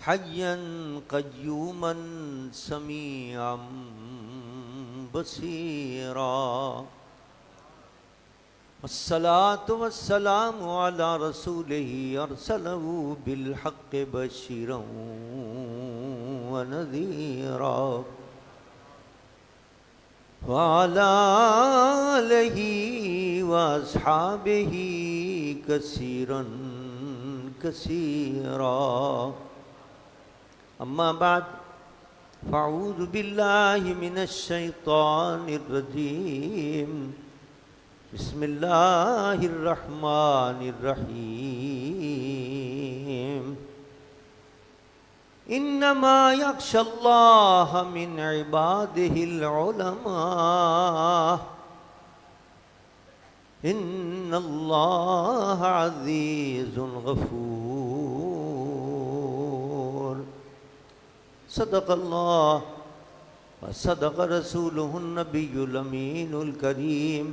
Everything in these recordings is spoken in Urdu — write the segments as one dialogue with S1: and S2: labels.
S1: حيا قيوما سميعا بصيرا والصلاة والسلام على رسوله أرسله بالحق بشيرا ونذيرا وعلى آله وأصحابه كثيرا كثيرا أما بعد فأعوذ بالله من الشيطان الرجيم بسم الله الرحمن الرحيم إنما يخشى الله من عباده العلماء إن الله عزيز غفور صدق الله وصدق رسوله النبي الأمين الكريم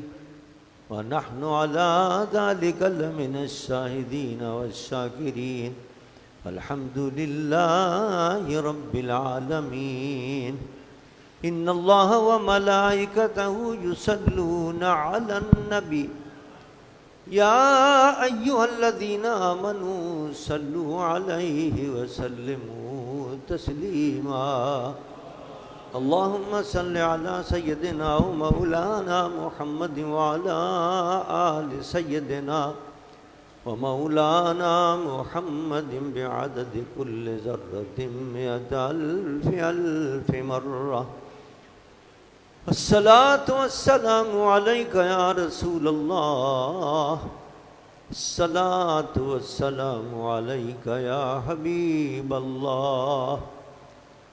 S1: ونحن على ذلك لمن الشاهدين والشاكرين الحمد لله رب العالمين إن الله وملائكته يصلون على النبي يا أيها الذين آمنوا صلوا عليه وسلموا تسليما اللهم صل على سيدنا ومولانا محمد وعلى آل سيدنا ومولانا محمد بعدد كل ذرة مئة ألف ألف مرة الصلاة والسلام عليك يا رسول الله الصلاة والسلام عليك يا حبيب الله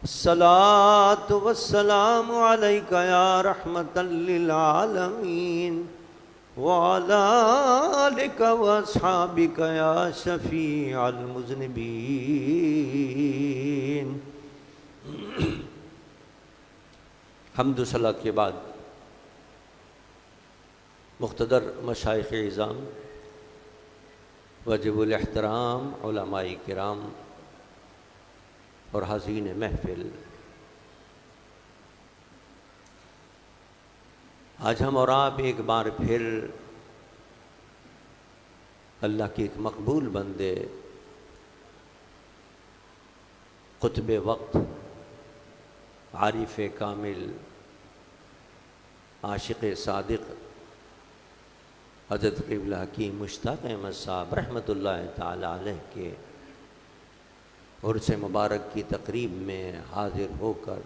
S1: الصلاة والسلام عليك يا رحمة للعالمين وعلى آلك وأصحابك يا شفيع المذنبين حمد و صلاۃ کے بعد مقتدر مشائخ اعظام واجب الاحترام علماء کرام اور حاضرین محفل، آج ہم اور آپ ایک بار پھر اللہ کے ایک مقبول بندے قطب وقت، عارف کامل، عاشق صادق حضرت قبلہ حکیم مشتاق احمد صاحب رحمۃ اللہ تعالی علیہ کے عرس مبارک کی تقریب میں حاضر ہو کر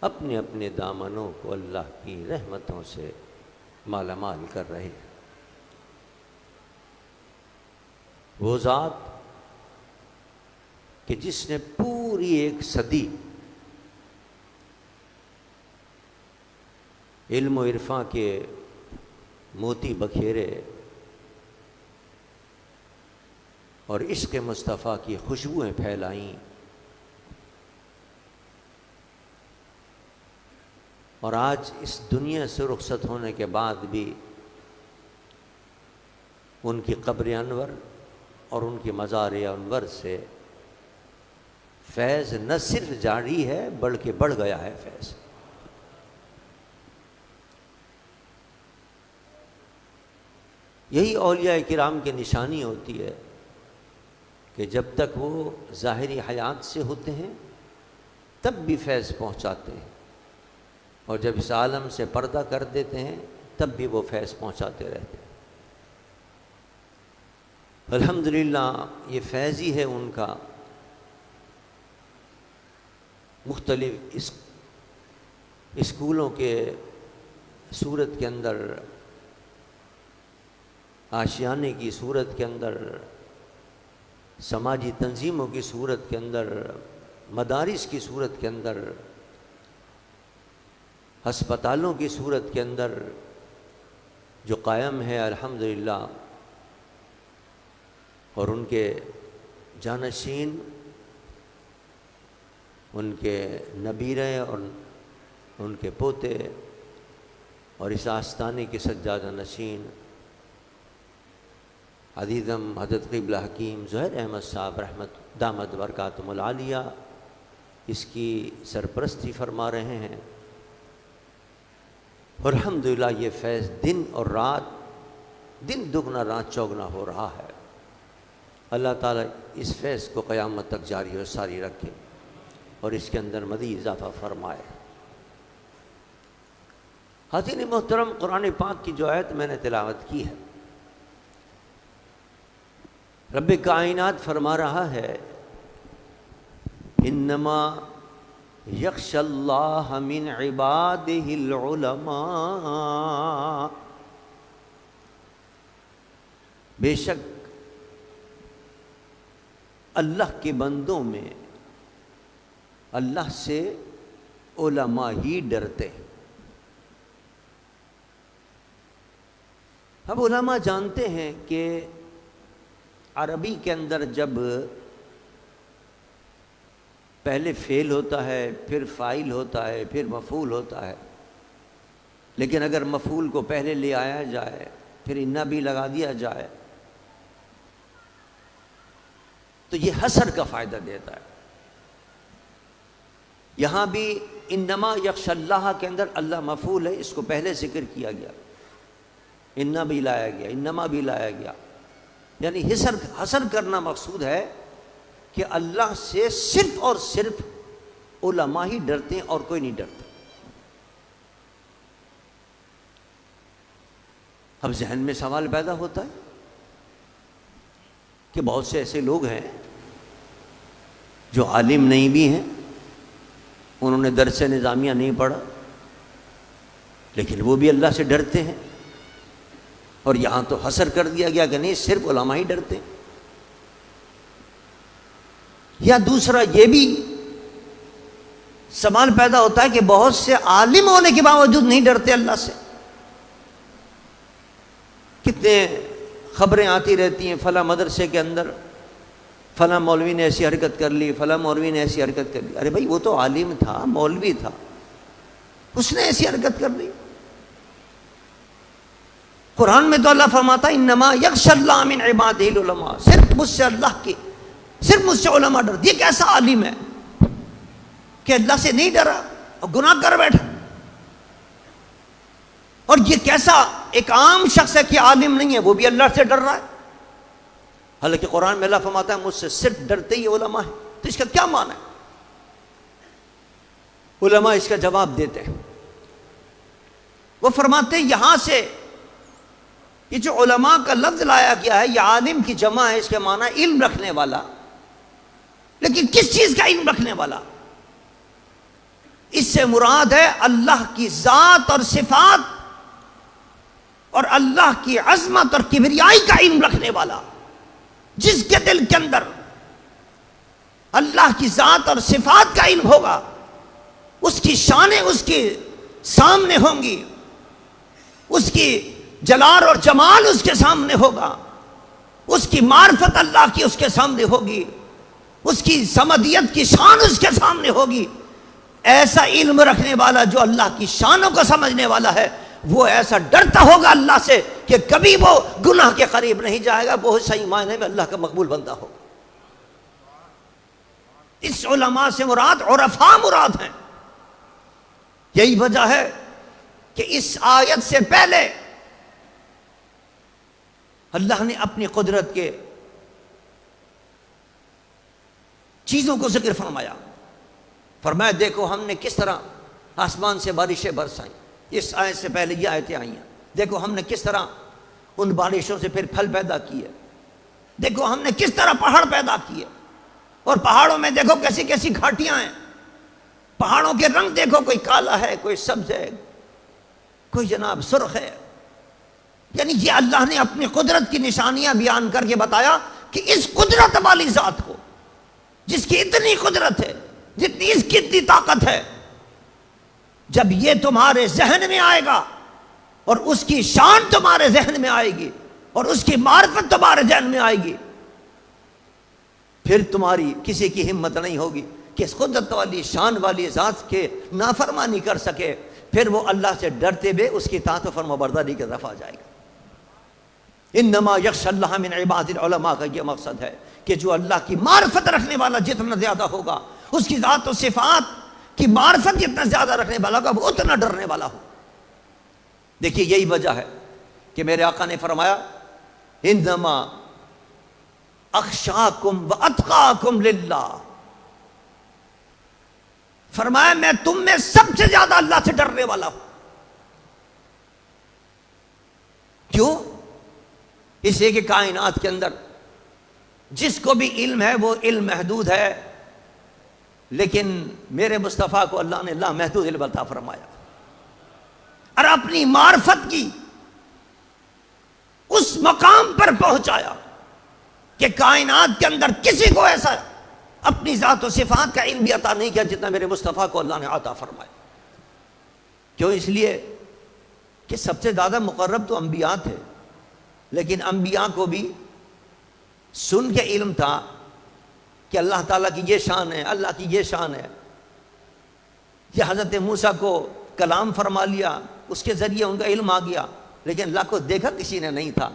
S1: اپنے اپنے دامنوں کو اللہ کی رحمتوں سے مالا مال کر رہے ہیں۔ وہ ذات کہ جس نے پوری ایک صدی علم و عرفاں کے موتی بکھیرے اور عشق مصطفیٰ کی خوشبوئیں پھیلائیں، اور آج اس دنیا سے رخصت ہونے کے بعد بھی ان کی قبر انور اور ان کی مزار انور سے فیض نہ صرف جاری ہے بلکہ بڑھ گیا ہے فیض۔ یہی اولیاء کرام کی نشانی ہوتی ہے کہ جب تک وہ ظاہری حیات سے ہوتے ہیں تب بھی فیض پہنچاتے ہیں، اور جب اس عالم سے پردہ کر دیتے ہیں تب بھی وہ فیض پہنچاتے رہتے ہیں۔ الحمدللہ یہ فیض ہی ہے ان کا مختلف اسکولوں کے صورت کے اندر، آشیانے کی صورت کے اندر، سماجی تنظیموں کی صورت کے اندر، مدارس کی صورت کے اندر، ہسپتالوں کی صورت کے اندر جو قائم ہے الحمدللہ، اور ان کے جانشین، ان کے نبیرے اور ان کے پوتے، اور اس آستانے کے سجادہ نشین عزیزم حضرت قبلہ حکیم ظہیر احمد صاحب رحمت دامت برکاتہم العالیہ اس کی سرپرستی فرما رہے ہیں، اور الحمدللہ یہ فیض دن اور رات، دن دگنا رات چوگنا ہو رہا ہے۔ اللہ تعالیٰ اس فیض کو قیامت تک جاری و ساری رکھے اور اس کے اندر مزید اضافہ فرمائے۔ حاضرین محترم، قرآن پاک کی جو آیت میں نے تلاوت کی ہے، رب کائنات فرما رہا ہے انما یخشی اللہ من عبادہ العلماء، بے شک اللہ کے بندوں میں اللہ سے علماء ہی ڈرتے ہیں۔ اب علماء جانتے ہیں کہ عربی کے اندر جب پہلے فعل ہوتا ہے، پھر فاعل ہوتا ہے، پھر مفعول ہوتا ہے، لیکن اگر مفعول کو پہلے لے آیا جائے پھر انا بھی لگا دیا جائے تو یہ حصر کا فائدہ دیتا ہے۔ یہاں بھی انما یخشی اللہ کے اندر اللہ مفعول ہے، اس کو پہلے ذکر کیا گیا، انا بھی لایا گیا، انما بھی لایا گیا، یعنی حصر کرنا مقصود ہے کہ اللہ سے صرف اور صرف علماء ہی ڈرتے ہیں اور کوئی نہیں ڈرتا۔ اب ذہن میں سوال پیدا ہوتا ہے کہ بہت سے ایسے لوگ ہیں جو عالم نہیں بھی ہیں، انہوں نے درس نظامیہ نہیں پڑھا، لیکن وہ بھی اللہ سے ڈرتے ہیں، اور یہاں تو حصر کر دیا گیا کہ نہیں صرف علماء ہی ڈرتے ہیں۔ یا دوسرا یہ بھی سوال پیدا ہوتا ہے کہ بہت سے عالم ہونے کے باوجود نہیں ڈرتے اللہ سے۔ کتنے خبریں آتی رہتی ہیں فلاں مدرسے کے اندر فلاں مولوی نے ایسی حرکت کر لی، فلاں مولوی نے ایسی حرکت کر لی۔ ارے بھائی وہ تو عالم تھا، مولوی تھا، اس نے ایسی حرکت کر لی۔ قرآن میں تو اللہ فرماتا ہے انما یخشی اللہ من عبادہ العلماء، صرف مجھ سے اللہ کی، صرف مجھ سے علماء ڈرتے۔ یہ کیسا عالم ہے کہ اللہ سے نہیں ڈرا اور گناہ کر بیٹھا؟ اور یہ کیسا ایک عام شخص ہے کہ عالم نہیں ہے وہ بھی اللہ سے ڈر رہا ہے؟ حالانکہ قرآن میں اللہ فرماتا ہے مجھ سے صرف ڈرتے ہی علماء ہیں۔ تو اس کا کیا معنی ہے؟ علماء اس کا جواب دیتے ہیں، وہ فرماتے ہیں یہاں سے یہ جو علماء کا لفظ لایا گیا ہے یہ عالم کی جمع ہے، اس کے معنی علم رکھنے والا۔ لیکن کس چیز کا علم رکھنے والا؟ اس سے مراد ہے اللہ کی ذات اور صفات اور اللہ کی عظمت اور کبریائی کا علم رکھنے والا۔ جس کے دل کے اندر اللہ کی ذات اور صفات کا علم ہوگا، اس کی شانیں اس کے سامنے ہوں گی، اس کی جلال اور جمال اس کے سامنے ہوگا، اس کی معرفت اللہ کی اس کے سامنے ہوگی، اس کی سمدیت کی شان اس کے سامنے ہوگی۔ ایسا علم رکھنے والا جو اللہ کی شانوں کو سمجھنے والا ہے وہ ایسا ڈرتا ہوگا اللہ سے کہ کبھی وہ گناہ کے قریب نہیں جائے گا، وہ صحیح معنی میں اللہ کا مقبول بندہ ہوگا۔ اس علماء سے مراد عرفاء مراد ہیں۔ یہی وجہ ہے کہ اس آیت سے پہلے اللہ نے اپنی قدرت کے چیزوں کو ذکر فرمایا دیکھو ہم نے کس طرح آسمان سے بارشیں برسائیں۔ اس آیت سے پہلے یہ آیتیں آئی ہیں، دیکھو ہم نے کس طرح ان بارشوں سے پھر پھل پیدا کیے، دیکھو ہم نے کس طرح پہاڑ پیدا کیے، اور پہاڑوں میں دیکھو کیسی کیسی گھاٹیاں ہیں، پہاڑوں کے رنگ دیکھو، کوئی کالا ہے، کوئی سبز ہے، کوئی جناب سرخ ہے۔ یعنی یہ اللہ نے اپنی قدرت کی نشانیاں بیان کر کے بتایا کہ اس قدرت والی ذات کو، جس کی اتنی قدرت ہے، جتنی اس کی اتنی طاقت ہے، جب یہ تمہارے ذہن میں آئے گا اور اس کی شان تمہارے ذہن میں آئے گی اور اس کی معرفت تمہارے ذہن میں آئے گی، پھر تمہاری کسی کی ہمت نہیں ہوگی کہ اس قدرت والی شان والی ذات کے نافرمانی کر سکے، پھر وہ اللہ سے ڈرتے ہوئے اس کی اطاعت و فرمانبرداری کی طرف آ جائے گا۔
S2: انما یخشی اللہ من عباد العلماء کا یہ مقصد ہے کہ جو اللہ کی معرفت رکھنے والا جتنا زیادہ ہوگا، اس کی ذات و صفات کی معرفت جتنا زیادہ رکھنے والا ہوگا، وہ اتنا ڈرنے والا ہو۔ دیکھیے یہی وجہ ہے کہ میرے آقا نے فرمایا انما اخشاکم واتقاکم للہ، فرمایا میں تم میں سب سے زیادہ اللہ سے ڈرنے والا ہوں۔ کیوں؟ اس لیے کہ کائنات کے اندر جس کو بھی علم ہے وہ علم محدود ہے، لیکن میرے مصطفیٰ کو اللہ نے لامحدود علم عطا فرمایا اور اپنی معرفت کی اس مقام پر پہنچایا کہ کائنات کے اندر کسی کو ایسا اپنی ذات و صفات کا علم بھی عطا نہیں کیا جتنا میرے مصطفیٰ کو اللہ نے عطا فرمایا۔ کیوں؟ اس لیے کہ سب سے زیادہ مقرب تو انبیاء تھے، لیکن انبیاء کو بھی سن کے علم تھا کہ اللہ تعالیٰ کی یہ شان ہے، اللہ کی یہ شان ہے۔ کہ حضرت موسیٰ کو کلام فرما لیا، اس کے ذریعے ان کا علم آ گیا، لیکن اللہ کو دیکھا کسی نے نہیں تھا،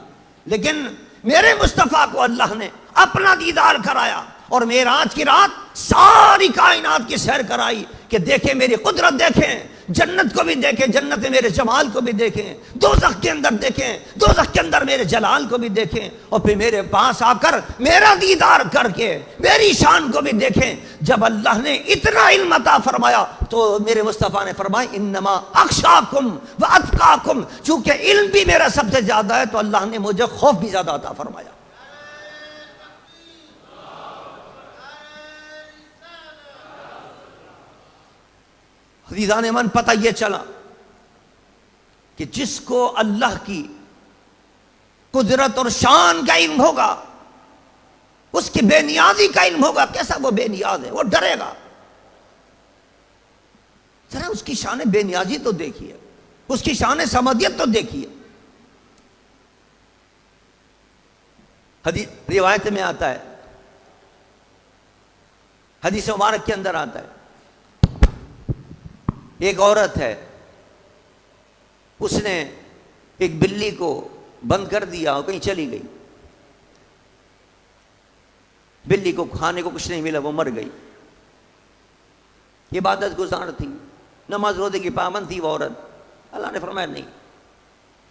S2: لیکن میرے مصطفیٰ کو اللہ نے اپنا دیدار کرایا اور معراج کی رات ساری کائنات کی سیر کرائی کہ دیکھیں میری قدرت، دیکھیں جنت کو بھی دیکھیں، جنت میں میرے جمال کو بھی دیکھیں، دوزخ کے اندر دیکھیں، دوزخ کے اندر میرے جلال کو بھی دیکھیں، اور پھر میرے پاس آ کر میرا دیدار کر کے میری شان کو بھی دیکھیں۔ جب اللہ نے اتنا علم عطا فرمایا تو میرے مصطفیٰ نے فرمایا انما اخشاکم واتقاکم، چونکہ علم بھی میرا سب سے زیادہ ہے تو اللہ نے مجھے خوف بھی زیادہ عطا فرمایا۔ عزیزان من، پتہ یہ چلا کہ جس کو اللہ کی قدرت اور شان کا علم ہوگا، اس کی بے نیازی کا علم ہوگا، کیسا وہ بے نیاز ہے، وہ ڈرے گا۔ ذرا اس کی شان بے نیازی تو دیکھیے، اس کی شان سمدیت تو دیکھیے۔ حدیث روایت میں آتا ہے، حدیث مبارک کے اندر آتا ہے، ایک عورت ہے، اس نے ایک بلی کو بند کر دیا اور کہیں چلی گئی، بلی کو کھانے کو کچھ نہیں ملا، وہ مر گئی۔ عبادت گزار تھی، نماز روزے کی پابند تھی وہ عورت۔ اللہ نے فرمایا نہیں،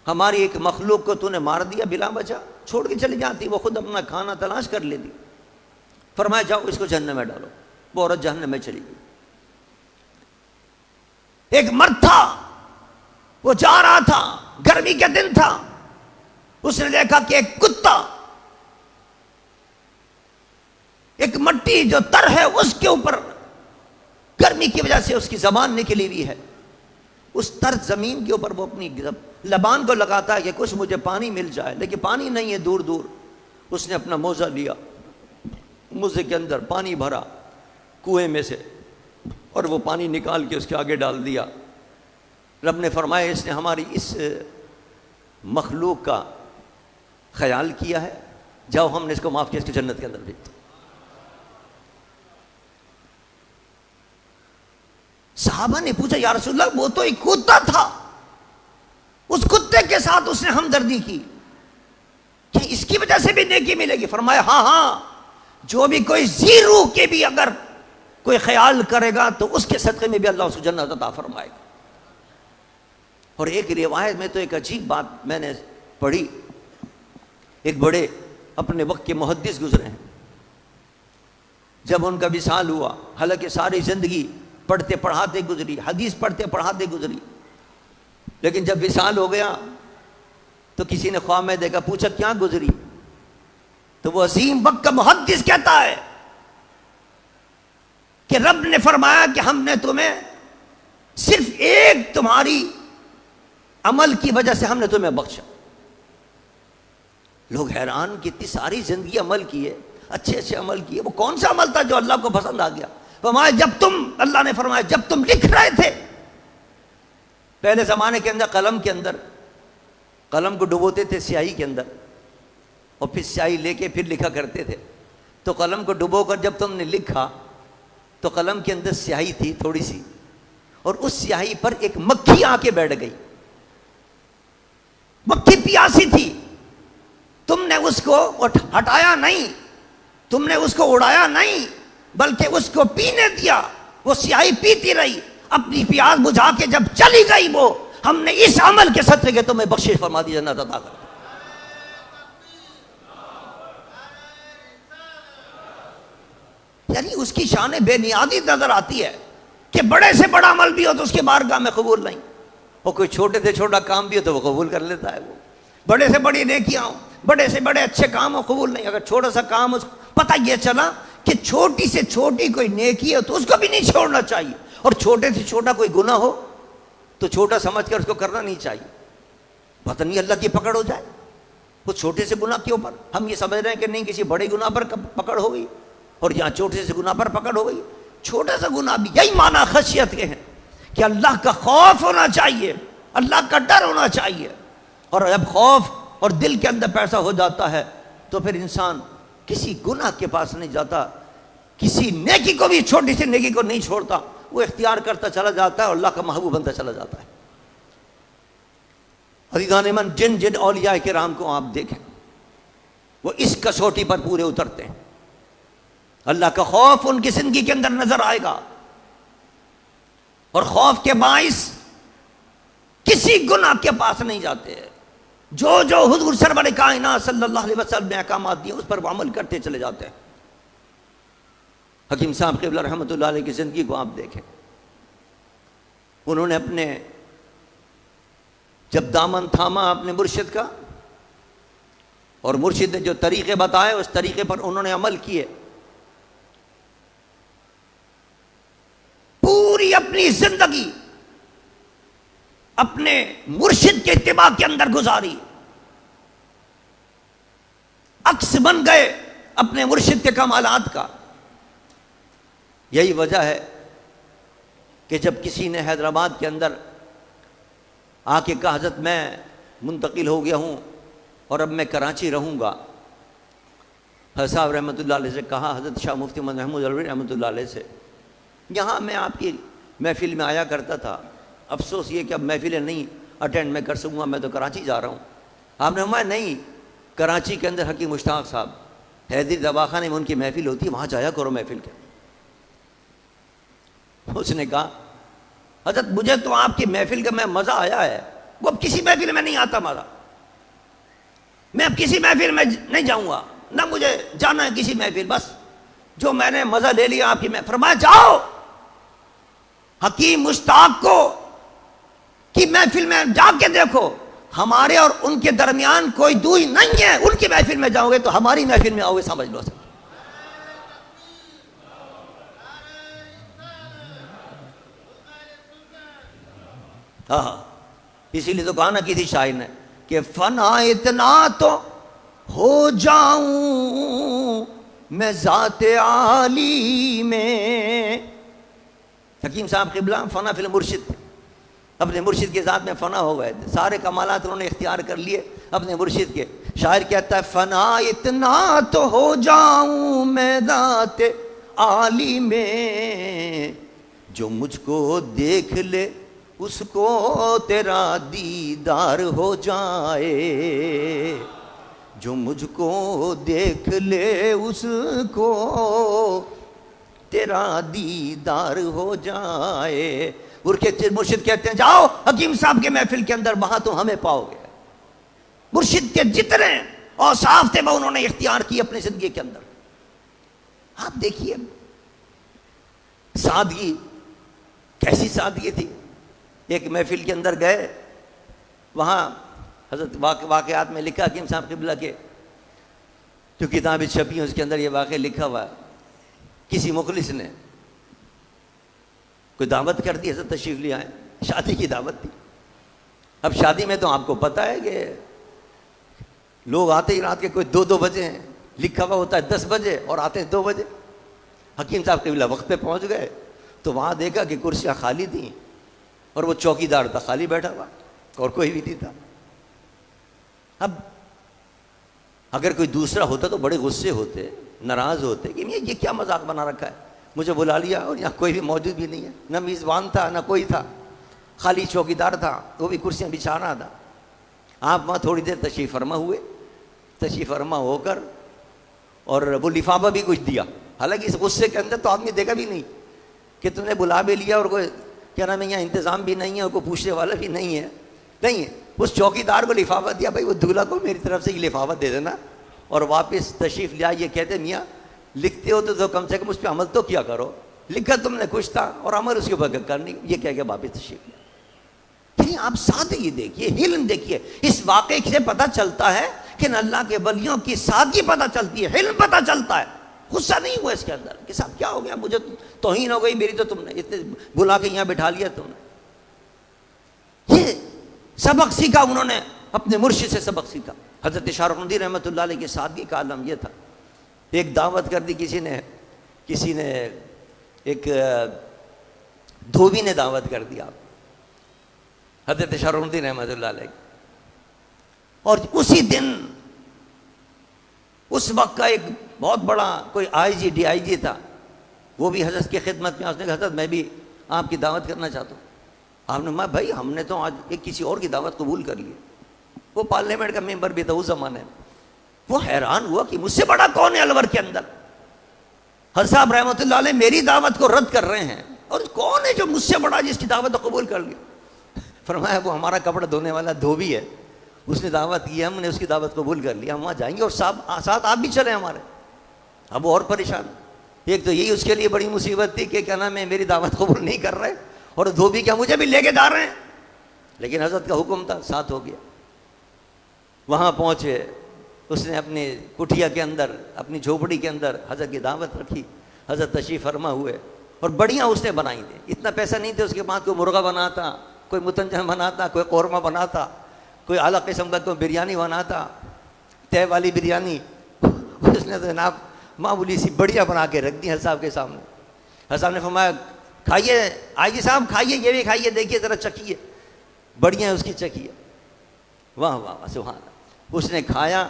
S2: ہماری ایک مخلوق کو تو نے مار دیا بلا وجہ، چھوڑ کے چلی جاتی، وہ خود اپنا کھانا تلاش کر لیتی۔ فرمایا جاؤ اس کو جہنم میں ڈالو، وہ عورت جہنم میں چلی گئی۔ ایک مرد تھا، وہ جا رہا تھا، گرمی کے دن تھا، اس نے دیکھا کہ ایک کتا ایک مٹی جو تر ہے اس کے اوپر گرمی کی وجہ سے اس کی زبان نکلی ہوئی ہے، اس تر زمین کے اوپر وہ اپنی لبان کو لگاتا ہے کہ کچھ مجھے پانی مل جائے، لیکن پانی نہیں ہے، دور دور۔ اس نے اپنا موزہ لیا، موزے کے اندر پانی بھرا کنویں میں سے، اور وہ پانی نکال کے اس کے آگے ڈال دیا۔ رب نے فرمایا اس نے ہماری اس مخلوق کا خیال کیا ہے، جاؤ ہم نے اس کو معاف کیا، اس کو جنت کے اندر بھیج دو۔ صحابہ نے پوچھا یا رسول اللہ وہ تو ایک کتا تھا، اس کتے کے ساتھ اس نے ہمدردی کی، کیا اس کی وجہ سے بھی نیکی ملے گی؟ فرمایا ہاں ہاں، جو بھی کوئی ذی روح کے بھی اگر کوئی خیال کرے گا تو اس کے صدقے میں بھی اللہ اس کو جنت عطا فرمائے گا۔ اور ایک روایت میں تو ایک عجیب بات میں نے پڑھی، ایک بڑے اپنے وقت کے محدث گزرے ہیں، جب ان کا وصال ہوا، حالانکہ ساری زندگی پڑھتے پڑھاتے گزری، حدیث پڑھتے پڑھاتے گزری، لیکن جب وصال ہو گیا تو کسی نے خواب میں دیکھا، پوچھا کیا گزری؟ تو وہ عظیم وقت کا محدث کہتا ہے کہ رب نے فرمایا کہ ہم نے تمہیں صرف ایک تمہاری عمل کی وجہ سے ہم نے تمہیں بخشا۔ لوگ حیران کہ اتنی ساری زندگی عمل کیے، اچھے اچھے عمل کیے، وہ کون سا عمل تھا جو اللہ کو پسند آ گیا؟ فرمایا جب تم، اللہ نے فرمایا جب تم لکھ رہے تھے، پہلے زمانے کے اندر قلم کے اندر، قلم کو ڈبوتے تھے سیاہی کے اندر اور پھر سیاہی لے کے پھر لکھا کرتے تھے، تو قلم کو ڈبو کر جب تم نے لکھا تو قلم کے اندر سیاہی تھی تھوڑی سی، اور اس سیاہی پر ایک مکھی آ کے بیٹھ گئی، مکھی پیاسی تھی، اس کو ہٹایا نہیں، تم نے اس کو اڑایا نہیں، بلکہ اس کو پینے دیا، وہ سیاہی پیتی رہی، اپنی پیاس بجھا کے جب چلی گئی وہ، ہم نے اس عمل کے صدقے کے تمہیں بخشش فرما دی، جنت عطا کر۔ یعنی اس کی شان بے نیازی نظر آتی ہے کہ بڑے سے بڑا عمل بھی ہو تو اس کے بارگاہ میں قبول نہیں،
S1: اور کوئی چھوٹے سے چھوٹا کام بھی ہو تو وہ قبول کر لیتا ہے، وہ
S2: بڑے سے بڑی نیکیاں ہوں، بڑے سے بڑے اچھے کام ہو، قبول نہیں۔ اگر چھوٹا سا کام پتہ یہ چلا کہ چھوٹی سے چھوٹی کوئی نیکی ہے تو اس کو بھی نہیں چھوڑنا چاہیے، اور چھوٹے سے چھوٹا کوئی گناہ ہو تو چھوٹا سمجھ کر اس کو کرنا نہیں چاہیے، پتہ نہیں اللہ کی پکڑ ہو جائے وہ چھوٹے سے گناہ کے اوپر۔ ہم یہ سمجھ رہے ہیں کہ نہیں کسی بڑے گناہ پر پکڑ ہو گئی، اور یہاں چھوٹے سے گناہ پر پکڑ ہو گئی۔ چھوٹا سا گناہ بھی یہی معنی خشیت کے ہیں کہ اللہ کا خوف ہونا چاہیے، اللہ کا ڈر ہونا چاہیے، اور جب خوف اور دل کے اندر پیسہ ہو جاتا ہے تو پھر انسان کسی گناہ کے پاس نہیں جاتا، کسی نیکی کو بھی، چھوٹی سی نیکی کو نہیں چھوڑتا، وہ اختیار کرتا چلا جاتا ہے اور اللہ کا محبوب بنتا چلا جاتا ہے۔ عزیزان من، جن جن اولیاء کرام کو آپ دیکھیں وہ اس کسوٹی پر پورے اترتے ہیں، اللہ کا خوف ان کی زندگی کے اندر نظر آئے گا، اور خوف کے باعث کسی گناہ کے پاس نہیں جاتے، جو حضور سرور کائنات صلی اللہ علیہ وسلم نے احکامات دیے اس پر وہ عمل کرتے چلے جاتے ہیں۔ حکیم صاحب قبلہ رحمۃ اللہ علیہ کی زندگی کو آپ دیکھیں، انہوں نے اپنے جب دامن تھاما اپنے مرشد کا، اور مرشد نے جو طریقے بتائے اس طریقے پر انہوں نے عمل کیے، پوری اپنی زندگی اپنے مرشد کے اتباع کے اندر گزاری، عکس بن گئے اپنے مرشد کے کمالات کا۔ یہی وجہ ہے کہ جب کسی نے حیدرآباد کے اندر آ کے کہا حضرت میں منتقل ہو گیا ہوں اور اب میں کراچی رہوں گا، حضرت صاحب رحمۃ اللہ علیہ سے کہا، حضرت شاہ مفتی محمود علوی رحمۃ اللہ علیہ سے، یہاں میں آپ کی محفل میں آیا کرتا تھا، افسوس یہ کہ اب محفلیں نہیں اٹینڈ میں کر سکوں گا، میں تو کراچی جا رہا ہوں۔ آپ نے فرمایا نہیں، کراچی کے اندر حکیم مشتاق صاحب حیدری دواخانے میں ان کی محفل ہوتی ہے، وہاں جایا کرو محفل کے۔ اس نے کہا حضرت مجھے تو آپ کی محفل کا میں مزہ آیا ہے، وہ اب کسی محفل میں نہیں آتا مزہ، میں اب کسی محفل میں نہیں جاؤں گا، نہ مجھے جانا ہے کسی محفل، بس جو میں نے مزہ لے لیا آپ کی محفل۔ فرمایا جاؤ حکیم مشتاق کو کی محفل میں جا کے دیکھو، ہمارے اور ان کے درمیان کوئی دوئی نہیں ہے، ان کی محفل میں جاؤ گے تو ہماری محفل میں آؤ گے، سمجھ لو۔ ہاں، اسی لیے تو کہا نا کسی شاعر نے کہ فنا اتنا تو ہو جاؤں میں ذات عالی میں۔ حکیم صاحب قبلہ فنا فی المرشد، اپنے مرشد کے ذات میں فنا ہو گئے تھے، سارے کمالات انہوں نے اختیار کر لیے اپنے مرشد کے۔ شاعر کہتا ہے فنا اتنا تو ہو جاؤں میں ذات عالی میں، جو مجھ کو دیکھ لے اس کو تیرا دیدار ہو جائے، جو مجھ کو دیکھ لے اس کو تیرا دیدار ہو جائے۔ مرشد کہتے ہیں جاؤ حکیم صاحب کے محفل کے اندر، وہاں تو ہمیں پاؤ گے۔ مرشد کے جتنے اوصاف تھے وہ انہوں نے اختیار کی اپنی زندگی کے اندر۔ آپ دیکھیے سادگی، کیسی سادگی تھی۔ ایک محفل کے اندر گئے، وہاں حضرت واقعات میں لکھا حکیم صاحب قبلہ کے جو کتابیں چھپی ہیں اس کے اندر یہ واقعہ لکھا ہوا ہے، کسی مخلص نے کوئی دعوت کر دی، حضرت تشریف لے آئے، شادی کی دعوت تھی۔ اب شادی میں تو آپ کو پتہ ہے کہ لوگ آتے ہی رات کے کوئی 2 بجے ہیں، لکھا ہوا ہوتا ہے 10 بجے اور آتے ہیں 2 بجے۔ حکیم صاحب قبلہ وقت پہ پہنچ گئے تو وہاں دیکھا کہ کرسیاں خالی تھیں اور وہ چوکیدار تھا خالی بیٹھا ہوا، اور کوئی بھی نہیں تھا۔ اب اگر کوئی دوسرا ہوتا تو بڑے غصے ہوتے، ناراض ہوتے کہ یہ کیا مذاق بنا رکھا ہے، مجھے بلا لیا اور یہاں کوئی بھی موجود بھی نہیں ہے، نہ میزبان تھا نہ کوئی تھا، خالی چوکیدار تھا، وہ بھی کرسیاں بچھا رہا تھا۔ آپ وہاں تھوڑی دیر تشریف فرما ہوئے
S1: تشریف فرما ہو کر اور وہ لفافہ بھی کچھ دیا، حالانکہ اس غصے کے اندر تو آدمی دیکھا بھی نہیں کہ تم نے بلا بھی لیا اور کوئی کیا نام ہے یہاں انتظام بھی نہیں ہے اور کوئی پوچھنے والا بھی نہیں ہے، اس چوکی دار کو لفافہ دیا، بھائی وہ دولہا کو میری طرف سے یہ لفافہ دے دینا، اور واپس تشریف لیا۔ یہ کہتے میاں لکھتے ہو تو کم سے کم اس پہ عمل تو کیا کرو، لکھا تم نے کچھ تھا اور عمل اس کے اوپر کرنی، یہ کہہ کے واپس تشریف لیا۔ یعنی آپ سادگی دیکھیے، حلم دیکھیے، اس واقعے سے پتہ چلتا ہے کہ اللہ کے ولیوں کی سادگی پتہ چلتی ہے، حلم پتہ چلتا ہے۔ غصہ نہیں ہوا اس کے اندر کہ صاحب کیا ہو گیا، مجھے توہین ہو گئی میری، تو تم نے اتنے بلا کے یہاں بٹھا لیا تم نے۔ یہ سبق سیکھا انہوں نے، اپنے مرشد سے سبق سیکھا۔ حضرت شاہ رخ الدین رحمۃ اللہ علیہ کی سادگی کا عالم یہ تھا، ایک دعوت کر دی کسی نے ایک دھوبی نے دعوت کر دیا حضرت شاہ رخ الدین رحمۃ اللہ علیہ، اور اسی دن اس وقت کا ایک بہت بڑا کوئی آئی جی ڈی آئی جی تھا، وہ بھی حضرت کی خدمت میں، اس نے کہا حضرت میں بھی آپ کی دعوت کرنا چاہتا ہوں۔ آپ نے کہا بھائی ہم نے تو آج ایک کسی اور کی دعوت قبول کر لی، وہ پارلیمنٹ کا ممبر بھی تھا اس زمانے میں۔ وہ حیران ہوا کہ مجھ سے بڑا کون ہے الور کے اندر، حضرت صاحب رحمۃ اللہ علیہ میری دعوت کو رد کر رہے ہیں، اور کون ہے جو مجھ سے بڑا جس کی دعوت کو قبول کر لی؟ فرمایا وہ ہمارا کپڑا دھونے والا دھوبی ہے، اس نے دعوت کی، ہم نے اس کی دعوت قبول کر لیا، ہم وہاں جائیں گے اور ساتھ آپ بھی چلیں ہمارے۔ اب وہ اور پریشان، ایک تو یہی اس کے لیے بڑی مصیبت تھی کہ کیا نام ہے میری دعوت قبول نہیں کر رہے، اور دھوبی کیا مجھے بھی لے کے جا رہے ہیں، لیکن حضرت کا حکم تھا، ساتھ ہو گیا۔ وہاں پہنچے، اس نے اپنی کٹھیا کے اندر، اپنی جھوپڑی کے اندر حضرت کی دعوت رکھی، حضرت تشریف فرما ہوئے، اور بڑیاں اس نے بنائی تھیں، اتنا پیسہ نہیں تھا اس کے بعد، کوئی مرغا بناتا، کوئی متنجن بناتا، کوئی قورمہ بناتا، کوئی اعلیٰ قسم کا کوئی بریانی بناتا، تہ والی بریانی، اس نے تو جناب معمولی سی بڑیاں بنا کے رکھ دی حضرت صاحب کے سامنے۔ حضرت صاحب نے فرمایا کھائیے آئی جی صاحب، کھائیے، یہ بھی کھائیے، دیکھیے ذرا چکھیے، بڑیاں اس کی چکھیے۔ واہ واہ واہ سبحان اللہ۔ اس نے کھایا،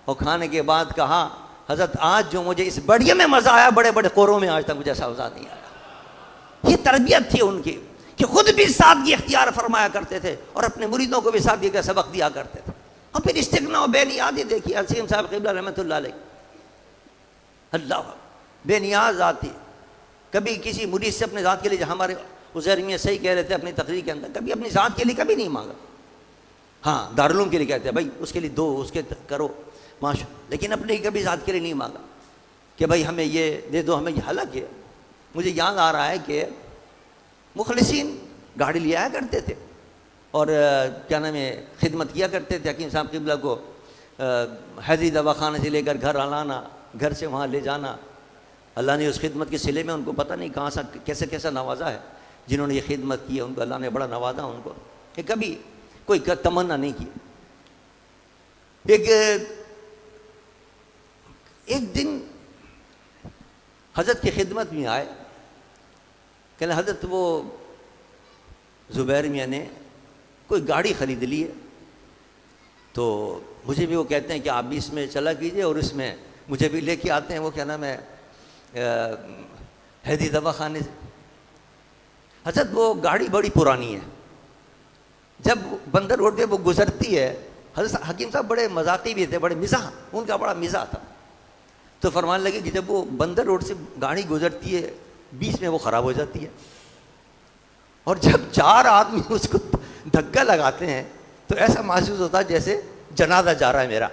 S1: اور کھانے کے بعد کہا حضرت آج جو مجھے اس بڑیے میں مزہ آیا، بڑے بڑے قوروں میں آج تک مجھے ایسا مزہ نہیں آیا۔ یہ تربیت تھی ان کی کہ خود بھی سادگی اختیار فرمایا کرتے تھے اور اپنے مریدوں کو بھی سادگی کا سبق دیا کرتے تھے۔ اور پھر استغنا و بے نیازی دیکھیے، عظیم صاحب قبلہ رحمۃ اللہ علیہ، اللہ بے نیاز ذاتی، کبھی کسی مرید سے اپنے ذات کے لیے، ہمارے عزیر میاں صحیح کہہ رہے تھے اپنی تقریر کے اندر، کبھی اپنی ذات کے لیے کبھی نہیں مانگا۔ ہاں دارالعلوم کے لیے کہتے ہیں بھائی اس کے لیے دو، اس کے کرو ماشاء، لیکن اپنے کبھی ذات کے لیے نہیں مانگا کہ بھائی ہمیں یہ دے دو، ہمیں یہ۔ حالانکہ مجھے یاد آ رہا ہے کہ مخلصین گاڑی لے آیا کرتے تھے اور کیا نام ہے خدمت کیا کرتے تھے، حکیم صاحب قبلہ کو حیدری دواخانے سے لے کر گھر لانا، گھر سے وہاں لے جانا۔ اللہ نے اس خدمت کے صلے میں ان کو پتہ نہیں کہاں سے کیسا نوازا ہے، جنہوں نے یہ خدمت کی ہے ان کو اللہ نے بڑا نوازا ان کو، کہ کبھی کوئی تمنا نہیں کی۔ ایک دن حضرت کی خدمت میں آئے، کہ حضرت وہ زبیر میاں نے کوئی گاڑی خرید لی ہے، تو مجھے بھی وہ کہتے ہیں کہ آپ بھی اس میں چلا کیجئے اور اس میں مجھے بھی لے کے آتے ہیں، وہ کیا نام ہے حیدری دواخانے سے۔ حضرت وہ گاڑی بڑی پرانی ہے، جب بندر روڈ پہ وہ گزرتی ہے، حضرت حکیم صاحب بڑے مذاقی بھی تھے، بڑے مزاح، ان کا بڑا مزاح تھا، تو فرمانے لگے کہ جب وہ بندر روڈ سے گاڑی گزرتی ہے بیچ میں وہ خراب ہو جاتی ہے، اور جب 4 آدمی اس کو دھکا لگاتے ہیں تو ایسا محسوس ہوتا ہے جیسے جنازہ جا رہا ہے میرا،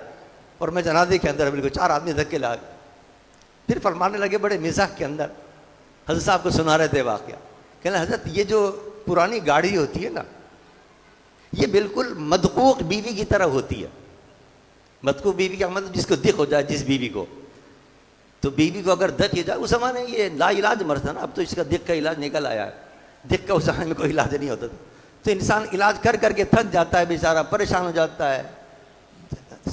S1: اور میں جنازے کے اندر بالکل 4 آدمی دھکے لگا۔ پھر فرمانے لگے بڑے مزاح کے اندر، حضرت صاحب کو سنا رہے تھے واقعہ، کہنا حضرت یہ جو پرانی گاڑی ہوتی ہے نا، یہ بالکل مدقوق بیوی کی طرح ہوتی ہے۔ مدقوق بیوی کا مطلب جس کو دق ہو جائے، جس بیوی کو، تو بیوی کو اگر دق ہو جائے، اس زمانے یہ لا علاج مرض تھا نا، اب تو اس کا دق کا علاج نکل آیا ہے، دق کا اس زمانے میں کوئی علاج نہیں ہوتا تھا، تو انسان علاج کر کر کے تھک جاتا ہے بیچارہ، پریشان ہو جاتا ہے،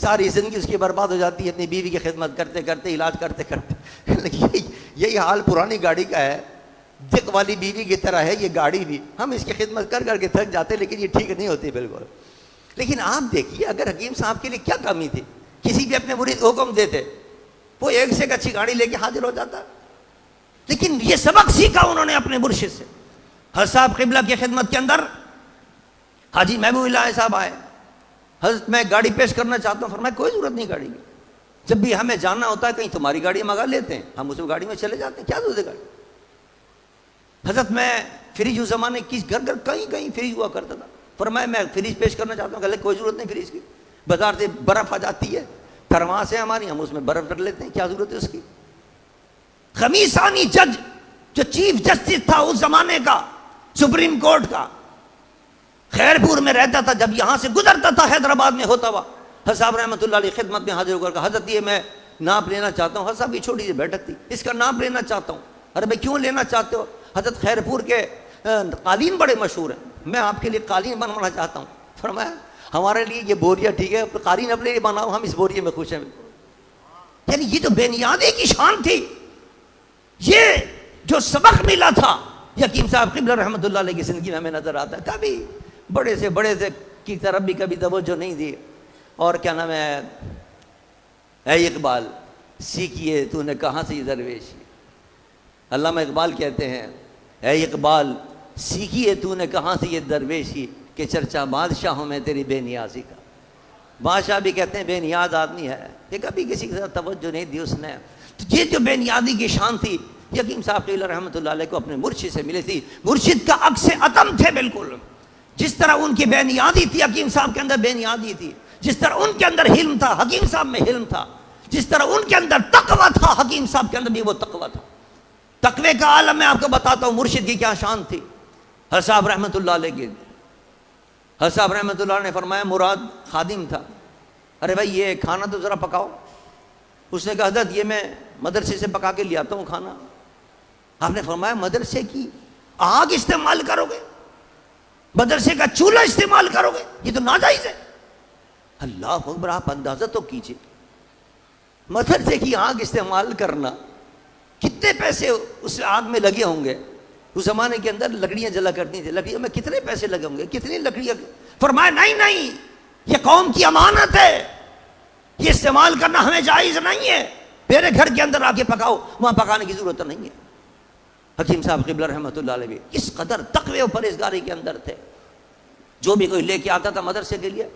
S1: ساری زندگی اس کی برباد ہو جاتی ہے اپنی بیوی کی خدمت کرتے کرتے، علاج کرتے کرتے۔ لیکن یہی حال پرانی گاڑی کا ہے، دق والی بیوی کی طرح ہے یہ گاڑی بھی، ہم اس کی خدمت کر کر کے تھک جاتے، لیکن یہ ٹھیک نہیں ہوتی بالکل۔ لیکن آپ دیکھیے اگر حکیم صاحب کے لیے کیا کمی تھی، کسی بھی اپنے مرید حکم دیتے، وہ ایک سے ایک اچھی گاڑی لے کے حاضر ہو جاتا۔ لیکن یہ سبق سیکھا انہوں نے اپنے مرشد سے۔ حضرت صاحب قبلہ کی خدمت کے اندر حاجی محبوب اللہ صاحب آئے، حضرت میں گاڑی پیش کرنا چاہتا ہوں، فرمایا کوئی ضرورت نہیں گاڑی کی،
S2: جب بھی ہمیں جانا ہوتا ہے کہیں تمہاری گاڑی منگا لیتے ہیں, ہم اس گاڑی میں چلے جاتے ہیں, کیا ضرورت ہے گاڑی. حضرت میں فریج اس زمانے کس گھر گھر کہیں کہیں فریج ہوا کرتا تھا. فرمایا میں فریج پیش کرنا چاہتا ہوں, کوئی ضرورت نہیں فریج کی, بازار سے برف آ جاتی ہے, تھرماس ہے ہماری, ہم اس میں برف کر لیتے ہیں, کیا ضرورت ہے اس کی. خمیسانی جج جو چیف جسٹس تھا اس زمانے کا سپریم کورٹ کا, خیرپور میں رہتا تھا, جب یہاں سے گزرتا تھا حیدرآباد میں ہوتا ہوا, حضرت صاحب رحمۃ اللہ علیہ خدمت میں حاضر ہو کر کہا حضرت یہ میں ناپ لینا چاہتا ہوں. حضرت صاحب یہ چھوٹی سی بیٹھک تھی, اس کا ناپ لینا چاہتا ہوں. ارے بھائی کیوں لینا چاہتے ہو؟ حضرت خیرپور کے قالین بڑے مشہور ہیں, میں آپ کے لیے قالین بنوانا چاہتا ہوں. فرمایا ہمارے لیے یہ بوریا ٹھیک ہے, قالین اپنے لیے بناؤ, ہم اس بوریے میں خوش ہیں. یعنی یہ جو بے نیازی کی شان تھی, یہ جو سبق ملا تھا حکیم صاحب قبلہ رحمۃ اللہ علیہ کی زندگی میں ہمیں نظر آتا ہے. کبھی بڑے سے کی طرف بھی کبھی توجہ نہیں دی. اور کیا نام ہے, اے اقبال سیکھیے تو نے کہاں سے یہ درویشی. علامہ اقبال کہتے ہیں اے اقبال سیکھیے تو نے کہاں سے یہ درویشی, کہ چرچا بادشاہوں میں تیری بے نیازی کا. بادشاہ بھی کہتے ہیں بے نیاز آدمی ہے, کہ کبھی کسی کے ساتھ توجہ نہیں دی اس نے. تو یہ جو بے نیازی کی شان تھی حکیم صاحب قبلہ رحمۃ اللہ علیہ کو اپنے مرشد سے ملی تھی. مرشد کا عکس عتم تھے بالکل. جس طرح ان کی بے نیازی تھی حکیم صاحب کے اندر بے نیازی تھی. جس طرح ان کے اندر حلم تھا حکیم صاحب میں حلم تھا. جس طرح ان کے اندر تقویٰ تھا حکیم صاحب کے اندر بھی وہ تقویٰ تھا. تقوی کا عالم میں آپ کو بتاتا ہوں مرشد کی کیا شان تھی. حضرت صاحب رحمۃ اللہ علیہ کی, حضرت صاحب رحمۃ اللہ نے فرمایا مراد خادم تھا. ارے بھائی یہ کھانا تو ذرا پکاؤ. اس نے کہا حضرت یہ میں مدرسے سے پکا کے لے آتا ہوں کھانا. آپ نے فرمایا مدرسے کی آگ استعمال کرو گے, مدرسے کا چولہا استعمال کرو گے, یہ تو ناجائز ہے. اللہ اکبر, آپ اندازہ تو کیجئے مدرسے کی آگ استعمال کرنا, کتنے پیسے اس آگ میں لگے ہوں گے. اس زمانے کے اندر لکڑیاں جلا کرتی تھیں, لکڑیوں میں کتنے پیسے لگے ہوں گے, کتنی لکڑیاں. فرمایا نہیں یہ قوم کی امانت ہے, یہ استعمال کرنا ہمیں جائز نہیں ہے, میرے گھر کے اندر آ کے پکاؤ, وہاں پکانے کی ضرورت نہیں ہے. حکیم صاحب قبلہ رحمۃ اللہ علیہ کس قدر تقوی و پرہیزگاری کے اندر تھے. جو بھی کوئی لے کے آتا تھا مدرسے کے لیے,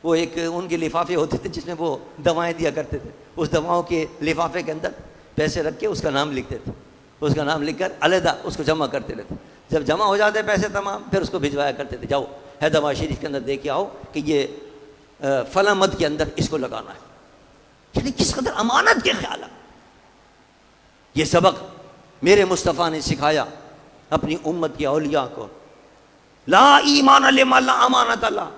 S2: وہ ایک ان کے لفافے ہوتے تھے جس میں وہ دوائیں دیا کرتے تھے. اس دواؤں کے لفافے کے اندر پیسے رکھ کے اس کا نام لکھتے تھے, اس کا نام لکھ کر علیحدہ اس کو جمع کرتے رہتے. جب جمع ہو جاتے پیسے تمام, پھر اس کو بھجوایا کرتے تھے, جاؤ حیدرآباد شریف کے اندر دے کے آؤ کہ یہ فلاں مد کے اندر اس کو لگانا ہے. یعنی کس قدر امانت کے خیال ہے. یہ سبق میرے مصطفیٰ نے سکھایا اپنی امت کے اولیاء کو. لا ایمان لمن لا امانت اللہ.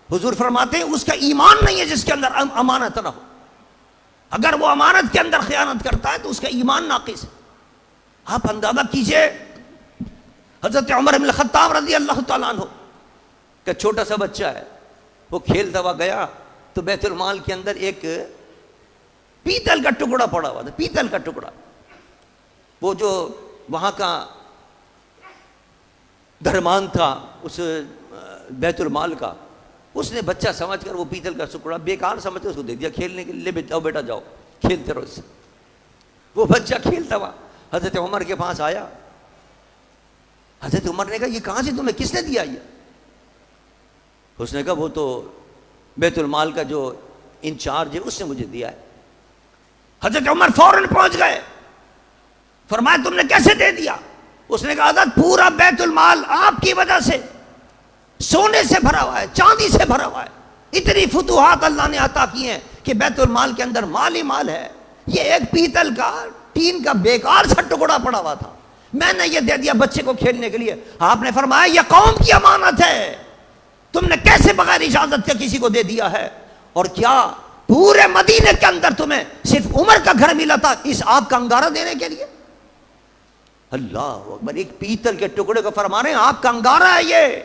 S2: حضور فرماتے ہیں اس کا ایمان نہیں ہے جس کے اندر امانت نہ ہو. اگر وہ امانت کے اندر خیانت کرتا ہے تو اس کا ایمان ناقص ہے. آپ اندازہ کیجئے حضرت عمر بن الخطاب رضی اللہ تعالیٰ عنہ کا چھوٹا سا بچہ ہے, وہ کھیلتا ہوا گیا تو بیت المال کے اندر ایک پیتل کا ٹکڑا پڑا ہوا تھا, پیتل کا ٹکڑا. وہ جو وہاں کا درمان تھا اس بیت المال کا, اس نے بچہ سمجھ کر وہ پیتل کا ٹکڑا بیکار سمجھ کر اس کو دے دیا کھیلنے کے لیے. جاؤ بیٹا جاؤ کھیلتے رہو اس سے. وہ بچہ کھیلتا ہوا حضرت عمر کے پاس آیا. حضرت عمر نے کہا یہ کہاں سے تمہیں کس نے دیا یہ؟ اس نے کہا وہ تو بیت المال کا جو انچارج ہے اس نے مجھے دیا ہے. حضرت عمر فوراً پہنچ گئے, فرمایا تم نے کیسے دے دیا؟ اس نے کہا حضرت پورا بیت المال آپ کی وجہ سے سونے سے بھرا ہوا ہے, چاندی سے بھرا ہوا ہے. اتنی فتوحات اللہ نے عطا کی ہیں کہ بیت المال کے اندر مال ہی مال ہے. یہ ایک پیتل کا ٹین کا بیکار سا ٹکڑا پڑا ہوا تھا, میں نے یہ دے دیا بچے کو کھیلنے کے لیے. آپ نے فرمایا یہ قوم کی امانت ہے, تم نے کیسے بغیر اجازت کے کسی کو دے دیا ہے؟ اور کیا پورے مدینے کے اندر تمہیں صرف عمر کا گھر ملا تھا اس آگ کا انگارہ دینے کے لیے؟ اللہ اکبر, ایک پیتل کے ٹکڑے کو فرما رہے ہیں آگ کا انگارہ ہے یہ.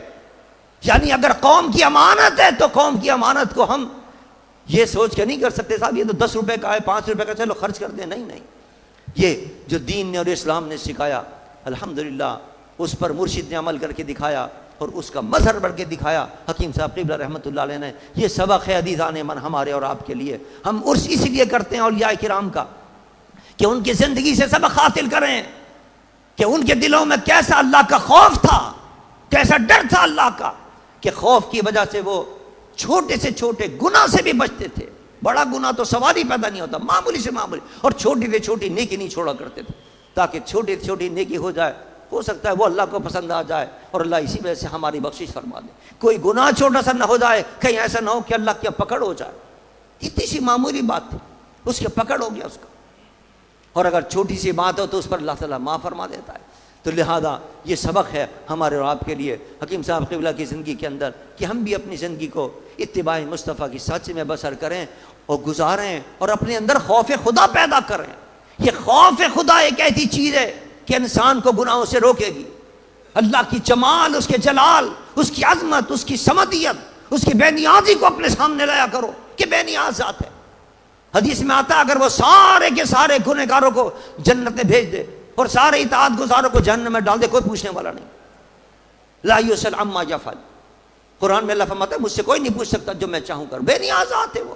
S2: یعنی اگر قوم کی امانت ہے تو قوم کی امانت کو ہم یہ سوچ کے نہیں کر سکتے صاحب یہ تو 10 روپے کا ہے 5 روپے کا چلو خرچ کر دیں. نہیں, یہ جو دین نے اور اسلام نے سکھایا الحمدللہ اس پر مرشد نے عمل کر کے دکھایا اور اس کا مظہر بڑھ کے دکھایا حکیم صاحب قبلہ رحمۃ اللہ علیہ نے. یہ سبق ہے عزیزان من ہمارے اور آپ کے لیے. ہم عرس اس لیے کرتے ہیں اولیاء کرام کا کہ ان کی زندگی سے سبق حاصل کریں کہ ان کے دلوں میں کیسا اللہ کا خوف تھا, کیسا ڈر تھا اللہ کا, کہ خوف کی وجہ سے وہ چھوٹے سے چھوٹے گناہ سے بھی بچتے تھے, بڑا گناہ تو سوال ہی پیدا نہیں ہوتا، معمولی سے معمولی، اور چھوٹی سے چھوٹی نیکی نہیں چھوڑا کرتے تھے تاکہ چھوٹی سے چھوٹی نیکی ہو جائے، ہو سکتا ہے وہ اللہ کو پسند آ جائے اور اللہ اسی وجہ سے ہماری بخشش فرما دے۔ کوئی گناہ چھوٹا سا نہ ہو جائے، کہیں ایسا نہ ہو کہ اللہ کی پکڑ ہو جائے، اتنی سی معمولی بات تھی، اس کے پکڑ ہو گیا اس کا، اور اگر چھوٹی سی بات ہو تو اس پر اللہ تعالیٰ معاف فرما دیتا ہے۔ تو لہذا یہ سبق ہے ہمارے اور آپ کے لیے حکیم صاحب قبلہ کی زندگی کے اندر کہ ہم بھی اپنی زندگی کو اتباع مصطفیٰ کی سچ میں بسر کریں اور گزاریں، اور اپنے اندر خوف خدا پیدا کریں۔ یہ خوف خدا ایک ایسی چیز ہے کہ انسان کو گناہوں سے روکے گی۔ اللہ کی جمال، اس کے جلال، اس کی عظمت، اس کی صمدیت، اس کی بے نیازی کو اپنے سامنے لایا کرو کہ بے نیاز ذات ہے۔ حدیث میں آتا ہے اگر وہ سارے کے سارے گنہگاروں کو جنت میں بھیج دے اور سارے اطاعت گزاروں کو جہنم میں ڈال دے، کوئی پوچھنے والا نہیں۔ لا یسأل عما یفعل، قرآن میں اللہ فرماتا ہے مجھ سے کوئی نہیں پوچھ سکتا جو میں چاہوں کر، بے نیاز ذات ہے وہ۔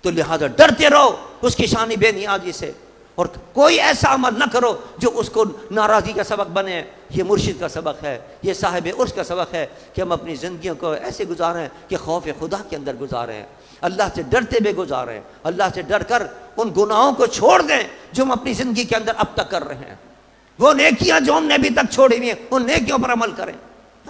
S2: تو لہذا ڈرتے رہو اس کی شان بے نیازی سے، اور کوئی ایسا عمل نہ کرو جو اس کو ناراضی کا سبق بنے۔ یہ مرشد کا سبق ہے، یہ صاحب عرش کا سبق ہے کہ ہم اپنی زندگیوں کو ایسے گزاریں کہ خوف خدا کے اندر گزاریں، اللہ سے ڈرتے ہوئے گزاریں، اللہ سے ڈر کر ان گناہوں کو چھوڑ دیں جو ہم اپنی زندگی کے اندر اب تک کر رہے ہیں، وہ نیکیاں جو ہم نے ابھی تک چھوڑی ہوئی ہیں ان نیکیوں پر عمل کریں۔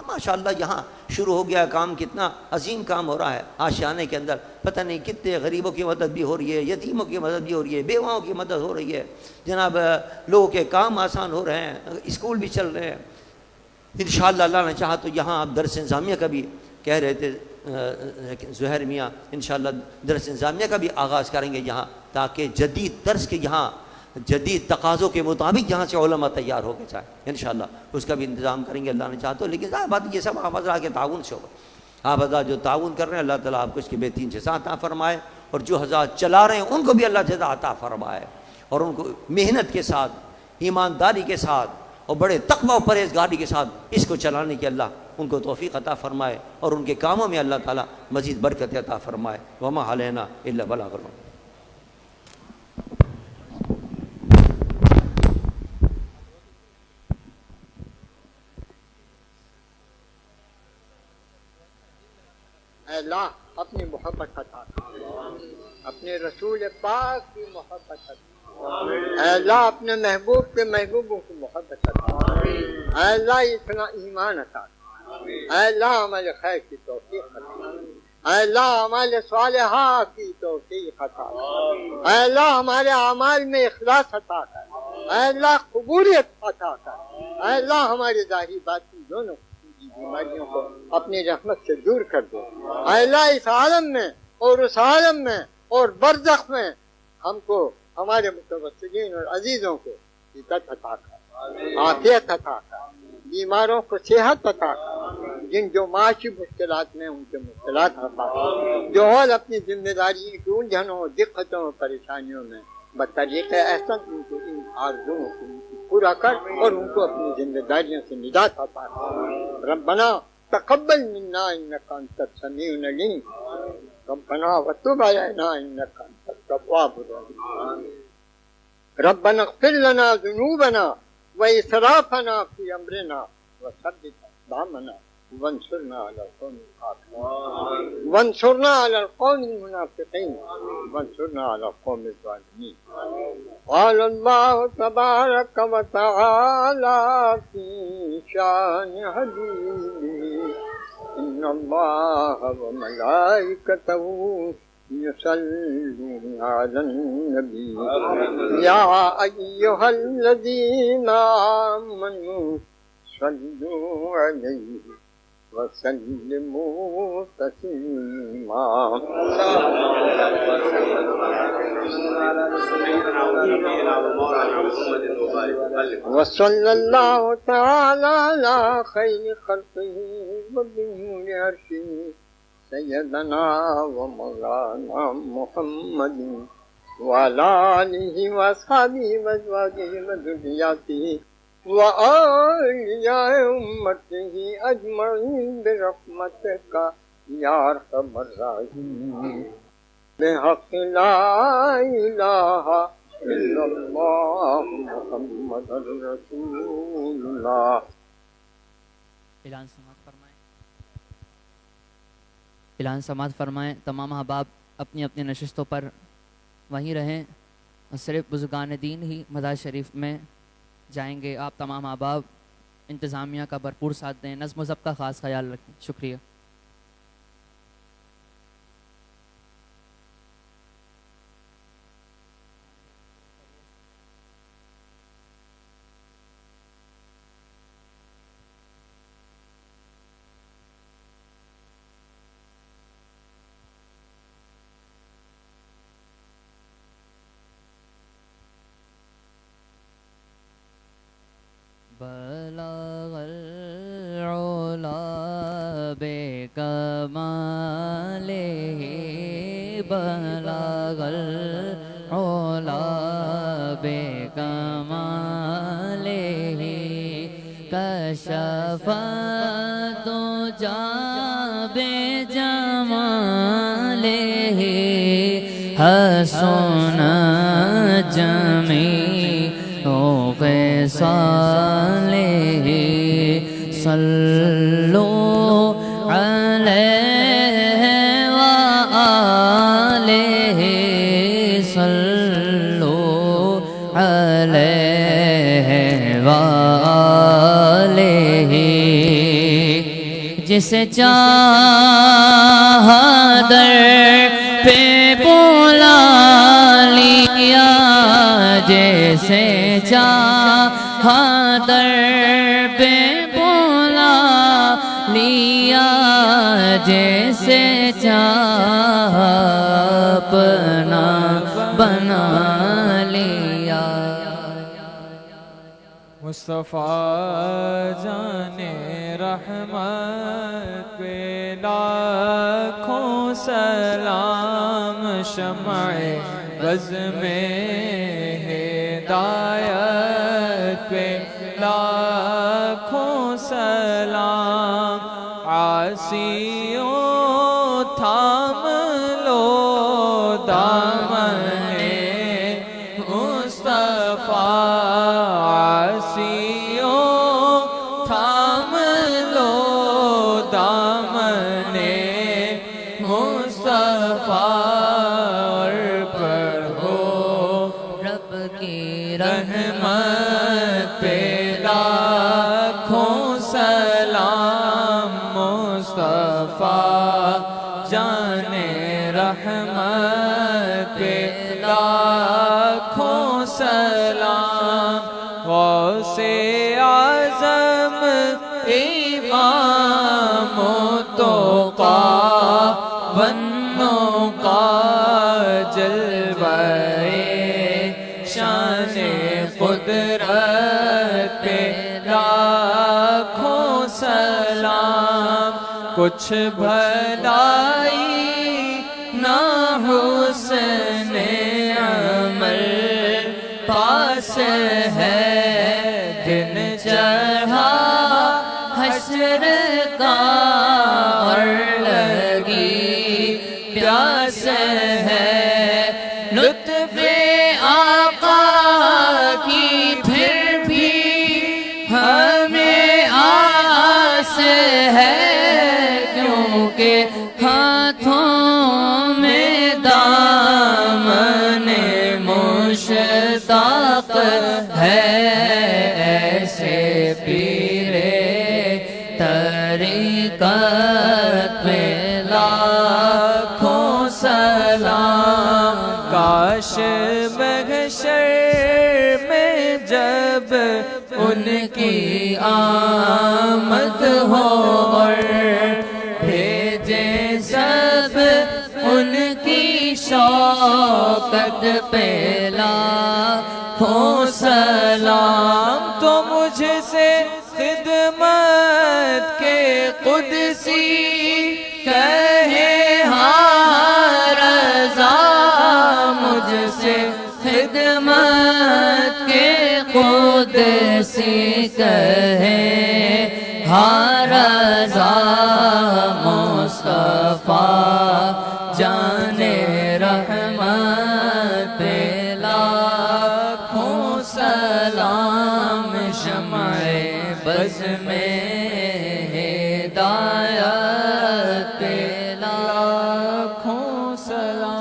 S2: ماشاءاللہ یہاں شروع ہو گیا کام، کتنا عظیم کام ہو رہا ہے آشیانے کے اندر، پتہ نہیں کتنے غریبوں کی مدد بھی ہو رہی ہے، یتیموں کی مدد بھی ہو رہی ہے، بیواؤں کی مدد ہو رہی ہے، جناب لوگوں کے کام آسان ہو رہے ہیں، اسکول بھی چل رہے ہیں۔ انشاءاللہ اللہ نے چاہا تو یہاں آپ درس انظامیہ کا بھی کہہ رہے تھے زہیر میاں، انشاءاللہ درس انظامیہ کا بھی آغاز کریں گے یہاں، تاکہ جدید طرز کے یہاں جدید تقاضوں کے مطابق یہاں سے علماء تیار ہو کے جائیں، انشاءاللہ اس کا بھی انتظام کریں گے اللہ نے چاہا تو۔ لیکن ظاہر بات یہ سب آپ حضرات کے تعاون سے ہوگا، آپ حضرات جو تعاون کر رہے ہیں اللہ تعالیٰ آپ کو اس کی بہترین جزا عطا فرمائے، اور جو حضرات چلا رہے ہیں ان کو بھی اللہ جزا عطا فرمائے، اور ان کو محنت کے ساتھ، ایمانداری کے ساتھ اور بڑے تقوی و پرہیزگاری کے ساتھ اس کو چلانے کی اللہ ان کو توفیق عطا فرمائے، اور ان کے کاموں میں اللہ تعالیٰ مزید برکت عطا فرمائے۔ وما علینا الا البلاغ المبین۔
S3: اے اللہ اپنی محبت عطا کر، اپنے رسول پاک کی محبت عطا، اے اللہ اپنے محبوب کے محبوبوں کی محبت عطا، اے اللہ اتنا ایمان عطا، اے اللہ عمل خیر کی توفیق عطا، اے اللہ عمل صالحہ کی توفیق عطا، اے اللہ ہمارے اعمال میں اخلاص عطا کر، اے اللہ قبولیت عطا کر، اے اللہ ہمارے ظاہری باطنی دونوں بیماریوں کو اپنی رحمت سے دور کر دو، اے اللہ اس عالم میں اور اس عالم میں اور برزخ میں ہم کو ہمارے متوسلین اور عزیزوں کو عزت عطا کر، عافیت عطا کر، بیماروں کو صحت عطا کر، جن جو معاشی مشکلات میں ان کے مشکلات عطا کر، جو اور اپنی ذمہ داری کی الجھنوں دقتوں اور پریشانیوں میں بطریق احسن ان کو ان آرزوؤں کو پورا کر اور ان کو اپنی ذمہ داریوں سے نجات عطا کر۔ ربنا تقبل منا انک انت السمیع العلیم، ربنا وتب علینا انک انت التواب الرحیم، ربنا اغفر لنا ذنوبنا واسرافنا فی امرنا وثبت اقدامنا وانصرنا علی القوم الکافرین، وانصرنا علی القوم المنافقین، وانصرنا علی القوم الظالمین۔ قال اللہ تبارک و تعالی فی شان حبیبہ ان اللہ و ملائکتہ یصلون علی النبی یا ایہا الذین آمنوا صلوا علیہ وسلموا تسلیما۔ وصلی اللہ تعالی علی خیر خلقہ وبنور عرشہ سیدنا و مولانا محمد وعلی آلہ واصحابہ وازواجہ وذریاتہ وآلیاء امتہ اجمعین برحمتک یا ارحم الراحمین، بحق لا الہ الا اللہ محمد رسول اللہ۔
S4: اعلان سماعت فرمائیں تمام احباب اپنی اپنی نشستوں پر وہیں رہیں اور صرف بزرگان دین ہی مزار شریف میں جائیں گے. آپ تمام احباب انتظامیہ کا بھرپور ساتھ دیں, نظم و ضبط کا خاص خیال رکھیں. شکریہ. بلغ العلا بکمالہ بلغ العلا بکمالہ کشف الدجی بجمالہ حسن جمیع خصالہ صلو علیہ وآلہ صلو علیہ وآلہ جسے چاہا در پہ بلا لیا جیسے چاہا در پہ بلا لیا جیسے چاہا اپنا بنا لیا.
S5: مصطفیٰ جان رحمت پہ لاکھوں سلام شمع بز میں ہدایت پہ لاکھوں سلام عاصیوں تھام لو دامن مصطفیٰ عاصیوں تھام لو دامن مصطفیٰ اور پڑھو
S4: رب کی
S5: رحمت پہ لاکھوں سلام مصطفیٰ جان رحمت پہ لاکھوں سلام غوث اعظم امام التقیٰ والنقیٰ جلوہ شان قدرت پہ لاکھوں سلام کچھ بھلائی نہ حسن عمل پاس ہے دن چڑھا حشر کا اور لگی پیاس ہے لطف آقا کی پھر بھی ہمیں آس ہے کیونکہ ہاتھوں میں دامن مشتاق ہے ایسے پیرے طریقت میں لاکھوں سلام کاش محشر میں جب ان کی آمد ہو اور بھیجے سب ان کی شوکت پہ لاکھوں سلام تو مجھ سے خدمت کے قدسی کہے ہاں رضا مجھ سے خدمت کے قدسی کہے ہاں رضا مصطفیٰ جان رحمت پہ لاکھوں سلام شمع بز میں ہدایت پہ لاکھوں سلام.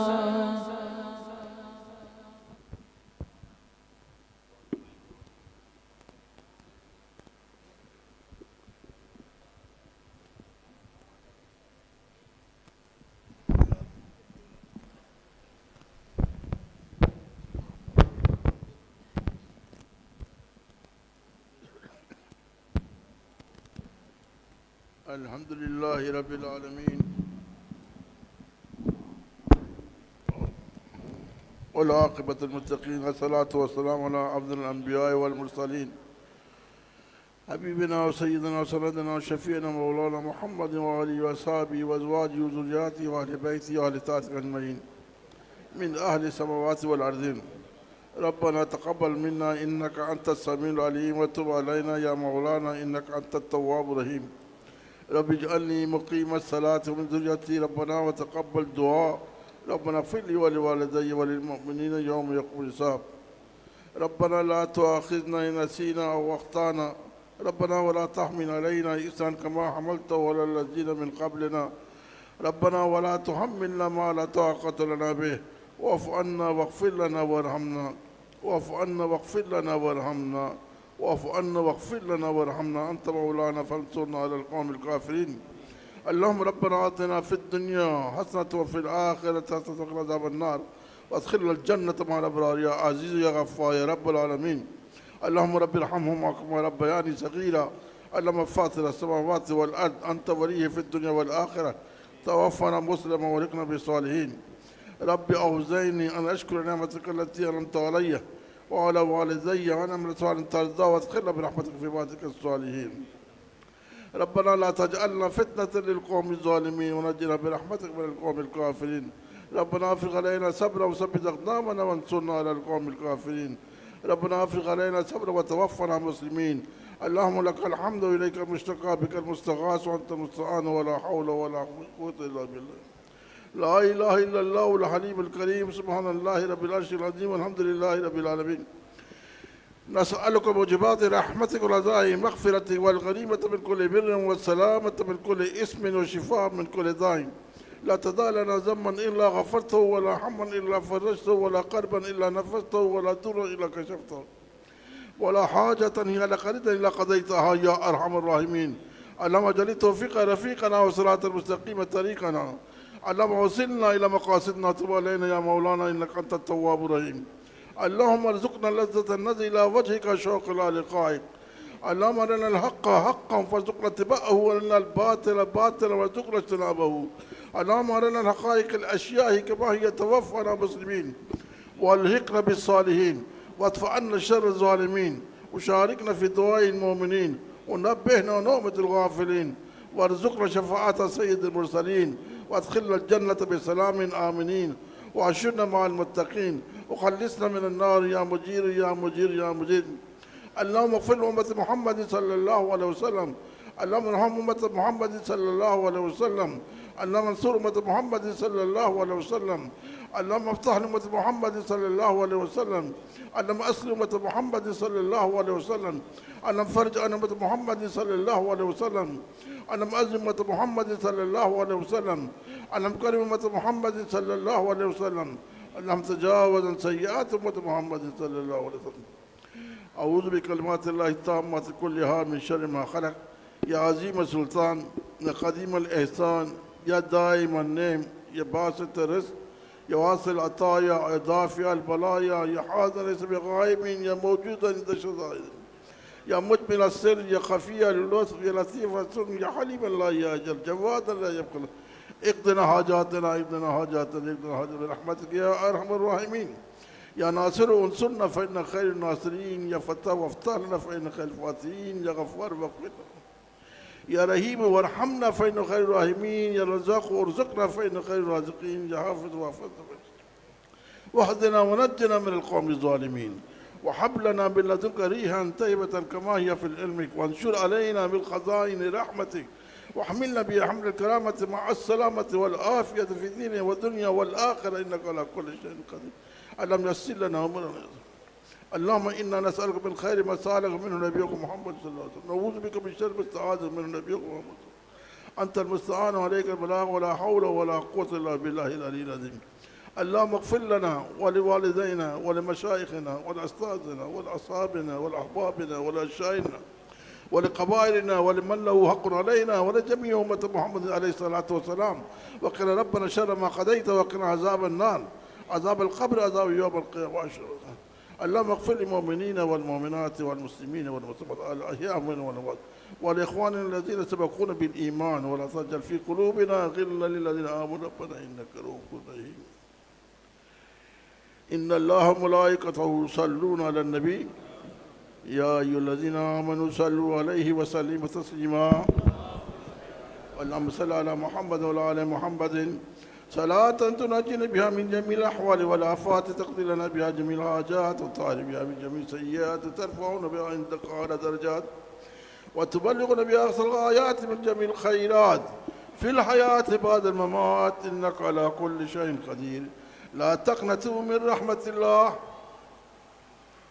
S6: الحمد لله رب العالمين والعاقبة المتقين والصلاة والسلام على أفضل الأنبياء والمرسلين حبيبنا وسيدنا وسندنا وشفيعنا مولانا محمد وآله وأصحابه وأزواجه وذرياته وأهل بيته وأهل طاعته أجمعين من أهل السماوات والأرضين. ربنا تقبل منا إنك أنت السميع العليم وتب علينا يا مولانا إنك أنت التواب الرحيم. رب اجعلني مقيم الصلاة ومن ذريتي ربنا وتقبل دعاء. ربنا اغفر لي ولوالدي وللمؤمنين يوم يقوم الحساب. ربنا لا تؤاخذنا إن نسينا أو أخطأنا. ربنا ولا تحمل علينا إصرا كما حملته على الذين من قبلنا. ربنا ولا تحملنا ما لا طاقة لنا به واعف عنا واغفر لنا وارحمنا. واعف عنا واغفر لنا وارحمنا. واعف عنا واغفر لنا وارحمنا أنت مولانا فانصرنا على القوم الكافرين. اللهم ربنا آتنا في الدنيا حسنة وفي الآخرة حسنة وقنا عذاب النار وادخلنا الجنة مع الأبرار يا عزيز يا غفار يا رب العالمين. اللهم رب ارحمهما كما ربياني صغيرا. اللهم فاطر السماوات والأرض أنت وليه في الدنيا والآخرة توفنا مسلما والحقنا بالصالحين. رب أوزعني أن أشكر نعمتك التي أنعمت علي وعلى والدي وأن أعمل صالحا ترضاه وادخلنا برحمتك في عبادك الصالحين. ربنا لا تجعلنا فتنة للقوم الظالمين ونجنا برحمتك من القوم الكافرين. ربنا افرغ علينا صبرا وثبت أقدامنا وانصرنا على القوم الكافرين. ربنا افرغ علينا صبرا وتوفنا مسلمين. اللهم لك الحمد وإليك المشتكى بك المستغاث وأنت المستعان ولا حول ولا قوة إلا بالله. لا إله إلا الله الحليم الكريم سبحان الله رب العرش العظيم والحمد لله رب العالمين. نسألك موجبات رحمتك ورضاء مغفرتك والغنيمة من كل بر والسلامة من كل إثم وشفاء من كل داء. لا تدع لنا ذنبا إلا غفرته ولا هما إلا فرجته ولا كربا إلا نفسته ولا ضرا إلا كشفته ولا حاجة هي لك رضا إلا قضيتها يا أرحم الراحمين. اللهم اجعل توفيق رفيقنا وصراط المستقيم طريقنا. اللهم وصلنا إلى مقاصدنا تب علينا يا مولانا إنك أنت التواب الرحيم. اللهم ارزقنا لذة النظر إلى وجهك شوق إلى لقائك. اللهم أرنا الحق حقا فارزقنا اتباعه وأرنا الباطل باطلا وارزقنا اجتنابه. اللهم أرنا الحقائق الأشياء كما هي توفنا مسلمين والحقنا بالصالحين وادفع عنا شر الظالمين وشاركنا في دعاء المؤمنين ونبهنا نومة الغافلين وارزقنا شفاعة سيد المرسلين وادخلنا الجنة بسلام آمنين وعشرنا مع المتقين وخلصنا من النار يا مجير يا مجير يا مجير. اللهم اغفر لأمة محمد صلى الله عليه وسلم. اللهم ارحم أمة محمد صلى الله عليه وسلم. اللهم انصر أمة محمد صلى الله عليه وسلم. اللهم افتح لأمة محمد صلى الله عليه وسلم. اللهم أسر أمة محمد صلى الله عليه وسلم. اللهم فرج عن أمة محمد صلى الله عليه وسلم. اللهم أزم أمة محمد صلى الله عليه وسلم. اللهم كرم أمة محمد صلى الله عليه وسلم. اللهم تجاوز عن سيئات أمة محمد صلى الله عليه وسلم. أعوذ بكلمات الله التامة كلها من شر ما خلق. يا عظيم السلطان يا قديم الإحسان يا دائم النعم يا باسط الرزق يا واصل العطايا يا دافع البلايا يا حاضر ليس بغائب يا موجود عند الشدائد يا مجمل السر يا خفي اللطف يا لطيف السر يا حليم لا يأجل جوادا لا يبقى. اقضنا حاجاتنا اقضنا حاجاتنا اقضنا حاجاتنا برحمتك يا أرحم الراحمين. يا ناصر انصرنا فإن خير الناصرين. يا فتاح وافتح لنا فإن خير الفاتحين. يا غفار واغفر لنا. يا رحيم وارحمنا فإن خير الراحمين. يا رزاق وارزقنا فإن خير الرازقين. يا حافظ واحفظنا واهدنا ونجنا من القوم الظالمين. وهب لنا من لدنك ريحا طيبة كما هي في علمك وانشر علينا من خزائن رحمتك واحملنا بحمل الكرامة مع السلامة والعافية في الدين والدنيا والآخرة إنك على كل شيء قدير. اللهم يسر لنا أمرنا. اللهم إنا نسألك من خير ما سألك منه نبيك محمد صلى الله عليه وسلم. نعوذ بك من شر ما استعاذ منه نبيك محمد. أنت المستعان وعليك البلاغ ولا حول ولا قوة إلا بالله العلي العظيم. اللهم اغفر لنا ولوالدينا ولمشايخنا ولأستاذنا ولأصحابنا ولأحبابنا ولأشيائنا ولقبائلنا ولمن له حق علينا ولجميع أمة محمد عليه الصلاة والسلام. وقنا ربنا شر ما قضيت وقنا عذاب النار عذاب القبر عذاب يوم القيامة. اللهم اغفر للمؤمنين والمؤمنات والمسلمين والمسلمات الأحياء منهم والأموات والإخوان الذين سبقونا بالإيمان ولا تجعل في قلوبنا غلا للذين آمنوا ربنا إنك رؤوف رحيم. إن الله وملائكته يصلون على النبي يا أيها الذين آمنوا صلوا عليه وسلموا تسليما. اللهم صل على محمد وعلى آل محمد صلاة تنجينا بها من جميع الأحوال والآفات، تقضي لنا بها جميع الحاجات، وتطهر بها من جميع السيئات، وترفعنا بها عندك أعلى درجات، وتبلغنا بها أقصى الغايات من جميع الخيرات في الحياة بعد الممات، إنك على كل شيء قدير. لا تقنطوا من رحمة الله،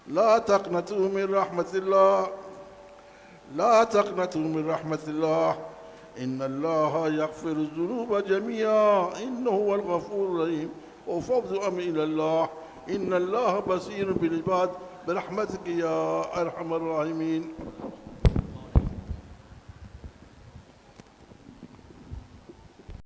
S6: لا تقنطوا من رحمة الله، لا تقنطوا من رحمة الله، إن الله يغفر الذنوب جميعا إنه هو الغفور الرحيم، وفوض أمر إلى الله إن الله بصير بالعباد برحمتك يا أرحم الراحمين.